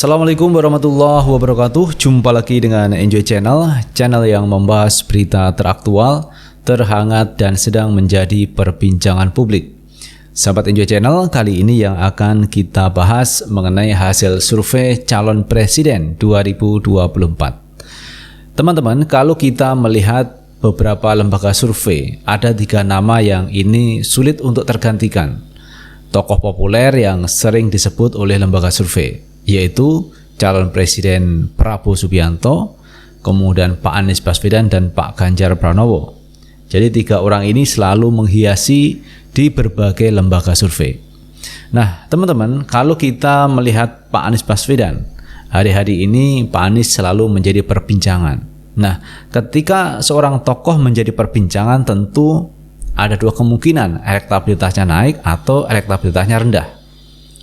Assalamualaikum warahmatullahi wabarakatuh. Jumpa lagi dengan Enjoy Channel yang membahas berita teraktual, terhangat dan sedang menjadi perbincangan publik. Sahabat Enjoy Channel, kali ini yang akan kita bahas mengenai hasil survei calon presiden 2024. Teman-teman, kalau kita melihat beberapa lembaga survei, ada 3 nama yang ini sulit untuk tergantikan. Tokoh populer yang sering disebut oleh lembaga survei, yaitu calon presiden Prabowo Subianto, kemudian Pak Anies Baswedan dan Pak Ganjar Pranowo. Jadi 3 orang ini selalu menghiasi di berbagai lembaga survei. Nah, teman-teman, kalau kita melihat Pak Anies Baswedan, hari-hari ini Pak Anies selalu menjadi perbincangan. Nah, ketika seorang tokoh menjadi perbincangan, tentu ada 2 kemungkinan, elektabilitasnya naik atau elektabilitasnya rendah.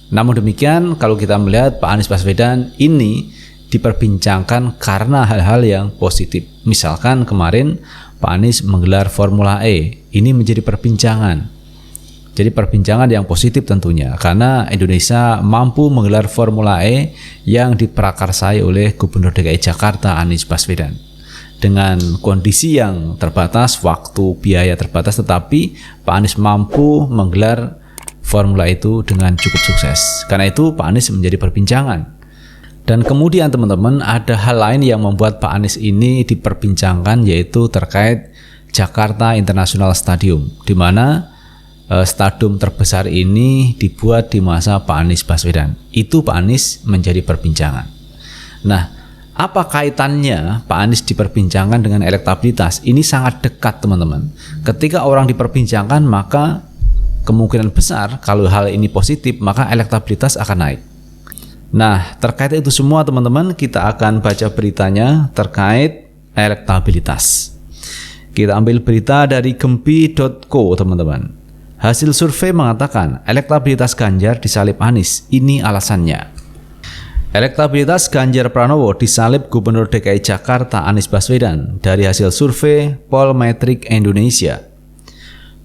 Namun demikian, kalau kita melihat Pak Anies Baswedan ini diperbincangkan karena hal-hal yang positif. Misalkan kemarin Pak Anies menggelar Formula E, ini menjadi perbincangan. Jadi perbincangan yang positif tentunya, karena Indonesia mampu menggelar Formula E yang diprakarsai oleh Gubernur DKI Jakarta Anies Baswedan. Dengan kondisi yang terbatas, waktu, biaya terbatas, tetapi Pak Anies mampu menggelar formula itu dengan cukup sukses. Karena itu Pak Anies menjadi perbincangan. Dan kemudian teman-teman, ada hal lain yang membuat Pak Anies ini diperbincangkan, yaitu terkait Jakarta International Stadium, di mana stadium terbesar ini dibuat di masa Pak Anies Baswedan. Itu Pak Anies menjadi perbincangan. Nah, apa kaitannya Pak Anies diperbincangkan dengan elektabilitas? Ini sangat dekat teman-teman. Ketika orang diperbincangkan, maka kemungkinan besar kalau hal ini positif, maka elektabilitas akan naik. Nah, terkait itu semua teman-teman, kita akan baca beritanya terkait elektabilitas. Kita ambil berita dari gempi.co teman-teman. Hasil survei mengatakan elektabilitas Ganjar disalip Anies. Ini alasannya. Elektabilitas Ganjar Pranowo disalip Gubernur DKI Jakarta Anies Baswedan dari hasil survei Polmetrik Indonesia.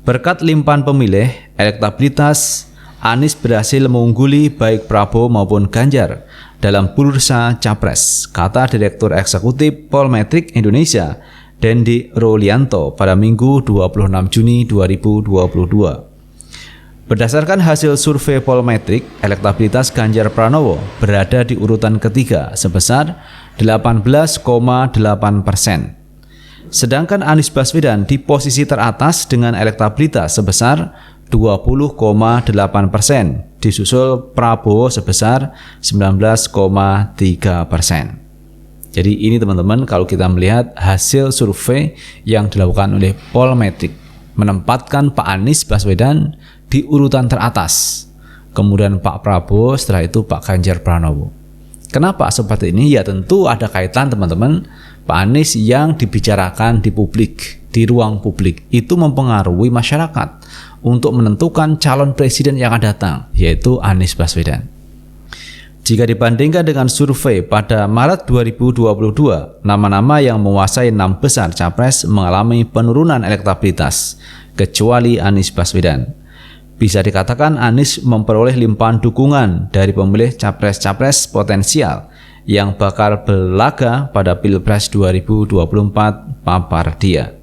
Berkat limpahan pemilih, elektabilitas Anies berhasil mengungguli baik Prabowo maupun Ganjar dalam bursa capres, kata Direktur Eksekutif Polmetrik Indonesia, Dendi Rolianto pada Minggu 26 Juni 2022. Berdasarkan hasil survei Polmetrik, elektabilitas Ganjar Pranowo berada di urutan ketiga sebesar 18,8%. Sedangkan Anies Baswedan di posisi teratas dengan elektabilitas sebesar 20,8%, disusul Prabowo sebesar 19,3%. Jadi ini teman-teman, kalau kita melihat hasil survei yang dilakukan oleh Polmetrik, menempatkan Pak Anies Baswedan di urutan teratas, kemudian Pak Prabowo, setelah itu Pak Ganjar Pranowo. Kenapa seperti ini? Ya tentu ada kaitan teman-teman. Pak Anies yang dibicarakan di publik, di ruang publik, itu mempengaruhi masyarakat untuk menentukan calon presiden yang akan datang, yaitu Anies Baswedan. Jika dibandingkan dengan survei pada Maret 2022, nama-nama yang menguasai 6 besar capres mengalami penurunan elektabilitas, kecuali Anies Baswedan. Bisa dikatakan Anies memperoleh limpahan dukungan dari pemilih capres-capres potensial yang bakal berlaga pada Pilpres 2024 papar dia.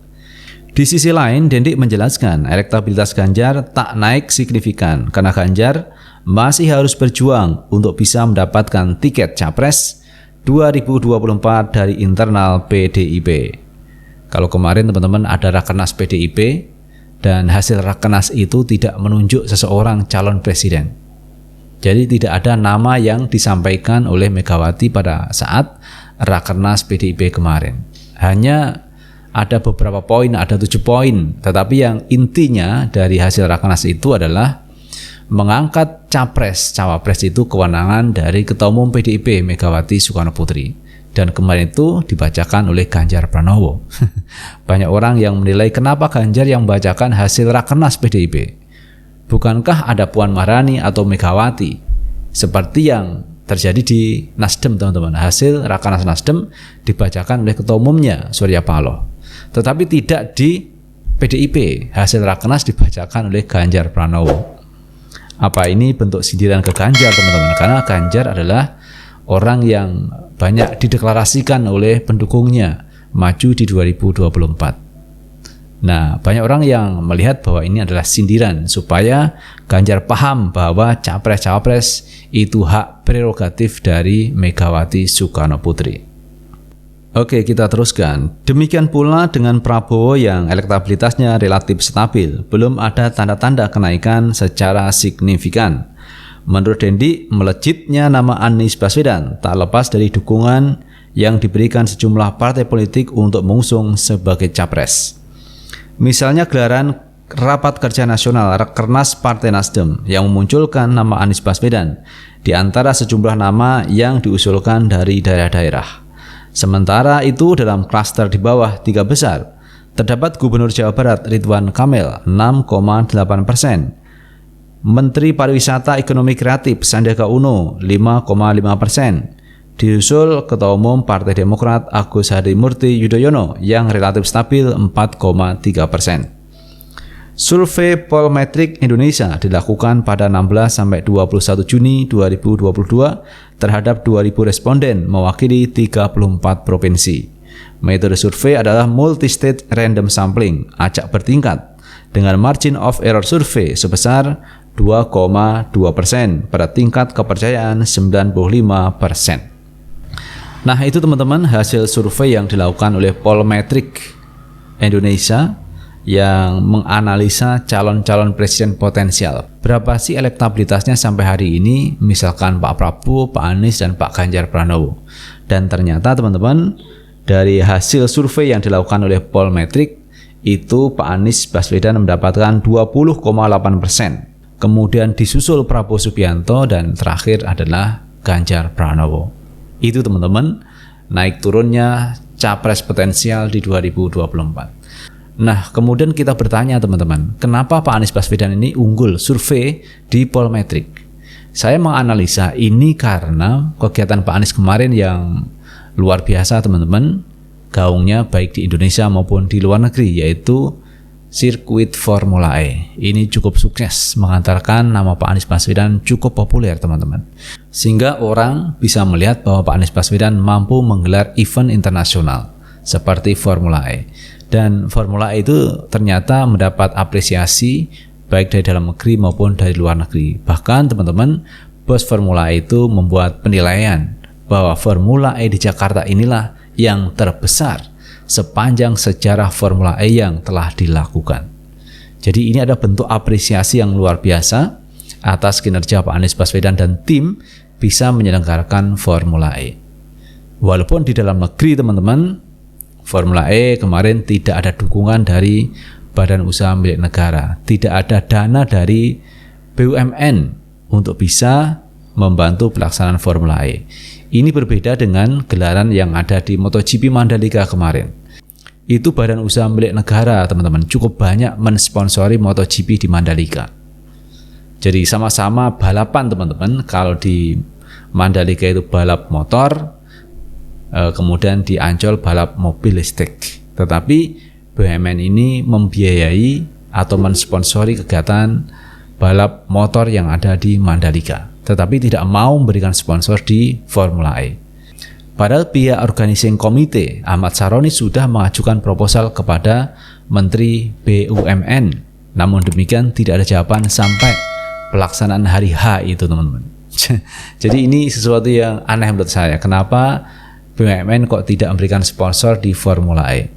Di sisi lain, Dendi menjelaskan elektabilitas Ganjar tak naik signifikan karena Ganjar masih harus berjuang untuk bisa mendapatkan tiket capres 2024 dari internal PDIP. Kalau kemarin teman-teman ada rakernas PDIP, dan hasil rakernas itu tidak menunjuk seseorang calon presiden. Jadi tidak ada nama yang disampaikan oleh Megawati pada saat rakernas PDIP kemarin. Hanya ada beberapa poin, ada 7 poin. Tetapi yang intinya dari hasil rakernas itu adalah mengangkat capres, cawapres itu kewenangan dari Ketua Umum PDIP Megawati Soekarno Putri. Dan kemarin itu dibacakan oleh Ganjar Pranowo. Banyak orang yang menilai kenapa Ganjar yang membacakan hasil rakernas PDIP. Bukankah ada Puan Maharani atau Megawati? Seperti yang terjadi di Nasdem teman-teman. Hasil rakernas Nasdem dibacakan oleh Ketua Umumnya Surya Paloh. Tetapi tidak di PDIP. Hasil rakernas dibacakan oleh Ganjar Pranowo. Apa ini bentuk sindiran ke Ganjar teman-teman? Karena Ganjar adalah orang yang banyak dideklarasikan oleh pendukungnya maju di 2024. Nah, banyak orang yang melihat bahwa ini adalah sindiran supaya Ganjar paham bahwa capres-cawapres itu hak prerogatif dari Megawati Soekarno Putri. Oke, kita teruskan. Demikian pula dengan Prabowo yang elektabilitasnya relatif stabil, belum ada tanda-tanda kenaikan secara signifikan. Menurut Dendi, melejitnya nama Anies Baswedan tak lepas dari dukungan yang diberikan sejumlah partai politik untuk mengusung sebagai capres. Misalnya gelaran Rapat Kerja Nasional Rakernas Partai Nasdem yang memunculkan nama Anies Baswedan di antara sejumlah nama yang diusulkan dari daerah-daerah. Sementara itu dalam klaster di bawah 3 besar, terdapat Gubernur Jawa Barat Ridwan Kamil 6,8%, Menteri Pariwisata Ekonomi Kreatif Sandiaga Uno 5,5%, disusul Ketua Umum Partai Demokrat Agus Harimurti Yudhoyono yang relatif stabil 4,3%. Survei Polmetrik Indonesia dilakukan pada 16-21 Juni 2022 terhadap 2.000 responden mewakili 34 provinsi. Metode survei adalah multi-stage random sampling, acak bertingkat, dengan margin of error survei sebesar 2,2% pada tingkat kepercayaan 95%. Nah, itu teman-teman hasil survei yang dilakukan oleh Polmetrik Indonesia yang menganalisa calon-calon presiden potensial. Berapa sih elektabilitasnya sampai hari ini, misalkan Pak Prabowo, Pak Anies, dan Pak Ganjar Pranowo. Dan ternyata teman-teman, dari hasil survei yang dilakukan oleh Polmetrik, itu Pak Anies Baswedan mendapatkan 20,8%. Kemudian disusul Prabowo Subianto dan terakhir adalah Ganjar Pranowo. Itu teman-teman, naik turunnya capres potensial di 2024. Nah, kemudian kita bertanya teman-teman, kenapa Pak Anies Baswedan ini unggul survei di Polmetrik? Saya menganalisa ini karena kegiatan Pak Anies kemarin yang luar biasa teman-teman, gaungnya baik di Indonesia maupun di luar negeri, yaitu sirkuit Formula E. Ini cukup sukses mengantarkan nama Pak Anies Baswedan cukup populer teman-teman. Sehingga orang bisa melihat bahwa Pak Anies Baswedan mampu menggelar event internasional seperti Formula E. Dan Formula E itu ternyata mendapat apresiasi baik dari dalam negeri maupun dari luar negeri. Bahkan teman-teman, bos Formula E itu membuat penilaian bahwa Formula E di Jakarta inilah yang terbesar sepanjang sejarah Formula E yang telah dilakukan. Jadi ini ada bentuk apresiasi yang luar biasa atas kinerja Pak Anies Baswedan dan tim bisa menyelenggarakan Formula E. Walaupun di dalam negeri teman-teman, Formula E kemarin tidak ada dukungan dari badan usaha milik negara, tidak ada dana dari BUMN untuk bisa membantu pelaksanaan Formula E. Ini berbeda dengan gelaran yang ada di MotoGP Mandalika kemarin. Itu badan usaha milik negara teman-teman, cukup banyak mensponsori MotoGP di Mandalika. Jadi sama-sama balapan teman-teman. Kalau di Mandalika itu balap motor, kemudian di Ancol balap mobil listrik. Tetapi BUMN ini membiayai atau mensponsori kegiatan balap motor yang ada di Mandalika, tetapi tidak mau memberikan sponsor di Formula E. Padahal pihak organizing komite Ahmad Saroni sudah mengajukan proposal kepada Menteri BUMN. Namun demikian tidak ada jawaban sampai pelaksanaan hari H itu teman-teman. Jadi ini sesuatu yang aneh menurut saya. Kenapa BUMN kok tidak memberikan sponsor di Formula E?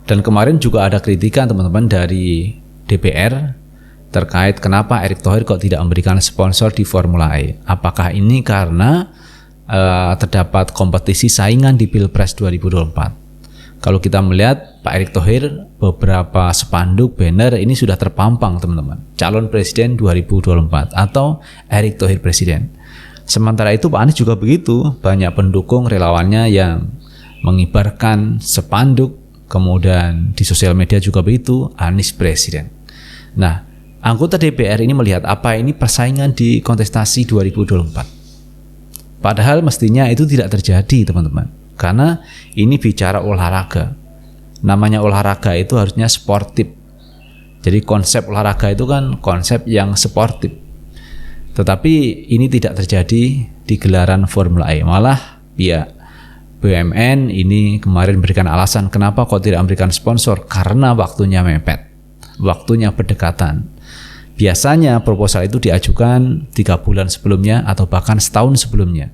Dan kemarin juga ada kritikan teman-teman dari DPR terkait kenapa Erick Thohir kok tidak memberikan sponsor di Formula E. Apakah ini karena terdapat kompetisi saingan di Pilpres 2024? Kalau kita melihat Pak Erick Thohir, beberapa spanduk banner ini sudah terpampang teman-teman, calon presiden 2024 atau Erick Thohir presiden. Sementara itu Pak Anies juga begitu, banyak pendukung relawannya yang mengibarkan spanduk, kemudian di sosial media juga begitu, Anies presiden. Nah, anggota DPR ini melihat apa ini persaingan di kontestasi 2024. Padahal mestinya itu tidak terjadi teman-teman, karena ini bicara olahraga. Namanya olahraga itu harusnya sportif. Jadi konsep olahraga itu kan konsep yang sportif. Tetapi ini tidak terjadi di gelaran Formula E. Malah pihak BUMN ini kemarin berikan alasan kenapa kok tidak memberikan sponsor, karena waktunya mepet, waktunya berdekatan. Biasanya proposal itu diajukan 3 bulan sebelumnya atau bahkan setahun sebelumnya.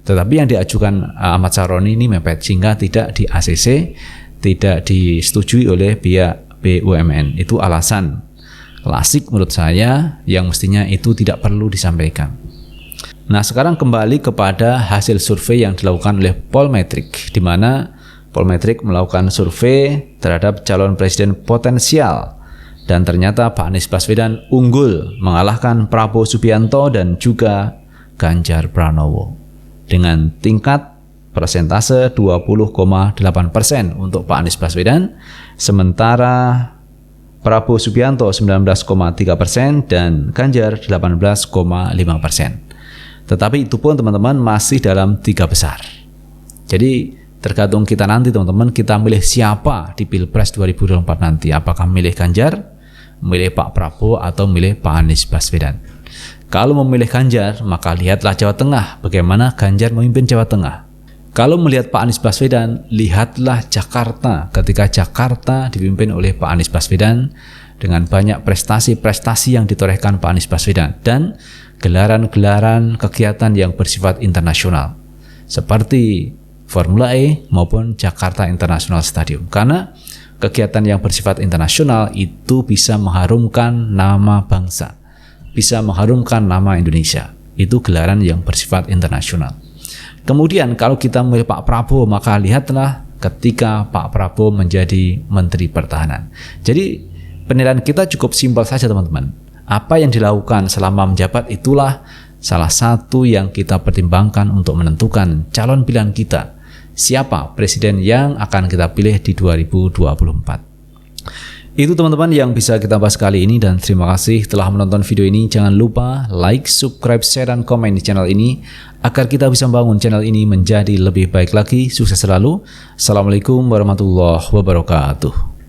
Tetapi yang diajukan Ahmad Saroni ini mepet sehingga tidak di ACC, tidak disetujui oleh pihak BUMN. Itu alasan klasik menurut saya yang mestinya itu tidak perlu disampaikan. Nah, sekarang kembali kepada hasil survei yang dilakukan oleh Pollmetric, di mana Pollmetric melakukan survei terhadap calon presiden potensial. Dan ternyata Pak Anies Baswedan unggul mengalahkan Prabowo Subianto dan juga Ganjar Pranowo dengan tingkat persentase 20,8% untuk Pak Anies Baswedan, sementara Prabowo Subianto 19,3% dan Ganjar 18,5%. Tetapi itu pun teman-teman masih dalam 3 besar. Jadi tergantung kita nanti teman-teman, kita milih siapa di Pilpres 2024 nanti. Apakah milih Ganjar, milih Pak Prabowo, atau milih Pak Anies Baswedan. Kalau memilih Ganjar, maka lihatlah Jawa Tengah, bagaimana Ganjar memimpin Jawa Tengah. Kalau melihat Pak Anies Baswedan, lihatlah Jakarta, ketika Jakarta dipimpin oleh Pak Anies Baswedan dengan banyak prestasi-prestasi yang ditorehkan Pak Anies Baswedan dan gelaran-gelaran kegiatan yang bersifat internasional seperti Formula E maupun Jakarta International Stadium. Karena kegiatan yang bersifat internasional itu bisa mengharumkan nama bangsa, bisa mengharumkan nama Indonesia. Itu gelaran yang bersifat internasional. Kemudian kalau kita memilih Pak Prabowo, maka lihatlah ketika Pak Prabowo menjadi Menteri Pertahanan. Jadi penilaian kita cukup simpel saja teman-teman. Apa yang dilakukan selama menjabat itulah salah satu yang kita pertimbangkan untuk menentukan calon pilihan kita. Siapa presiden yang akan kita pilih di 2024. Itu teman-teman yang bisa kita bahas kali ini, dan terima kasih telah menonton video ini. Jangan lupa like, subscribe, share, dan komen di channel ini agar kita bisa membangun channel ini menjadi lebih baik lagi. Sukses selalu. Assalamualaikum warahmatullahi wabarakatuh.